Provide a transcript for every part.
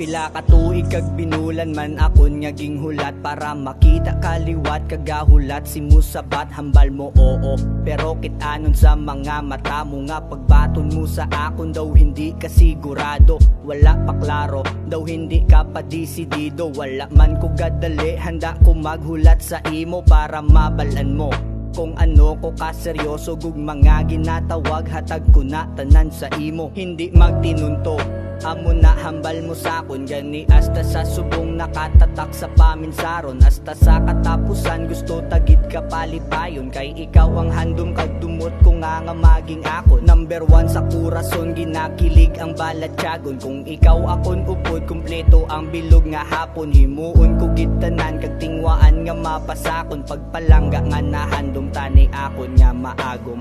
Pila ka tuig kag binulan man akon nga ginghulat para makita kaliwat kagahulat si musabat hambal mo oo pero kitanon sa mga mata mo nga pagbaton mo sa akon daw hindi ka sigurado wala pa klaro daw hindi ka pa desidido wala man ko gadali handa ko maghulat sa imo para mabalan mo kung ano ko kaseryoso gug mga ginatawag hatag ko na tanan sa imo hindi magtinunto amo na hambal mo sakon gani hasta sa subong nakatatak sa paminsaron hasta sa katapusan gusto tagit ka palipayon kay ikaw ang handom kag dumot ko nga maging ako number 1 sa kurason ginakilig ang balatyagon kung ikaw akon upod kumpleto ang bilog nga hapon himuon ko gitanan kag tingwaan nga mapasakon pagpalangga nga nahandom tani akon nga maagom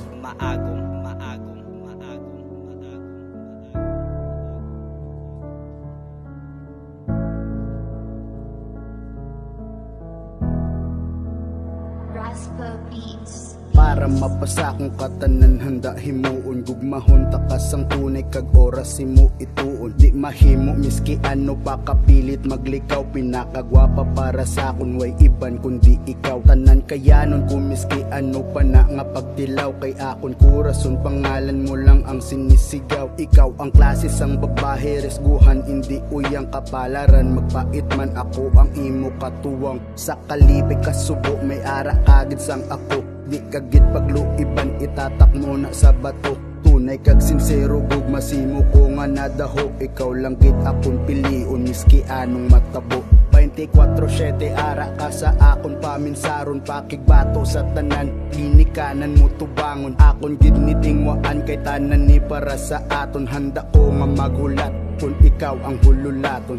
Raspa Beats. Para mapasa kong katanan handa himuon gugmahon takas ang tunay kag oras himo ituon di mahimo miski ano pa kapilit maglikaw pinakagwapa para sa akon way iban kundi ikaw tanan kayanon ko miski ano pa na nga pagtilaw kay akon kurason pangalan mo lang ang sinisigaw ikaw ang klase sang babae resguhan hindi uyang kapalaran magpait man ako ang imo katuwang sa kalibay kasubo may ara kagid sang ako di kagit pagluiban itatak mo na sa bato tunay kag sincero gug masimo ko nga nadaho ikaw lang gid akong pilion miski anong matabo 24/7 ara ka sa akon paminsaron pakigbato sa tanan linikanan mo tubangon akon gid nitingwaan kay tanan ni para sa aton handa ko nga maghulat kun ikaw ang hululaton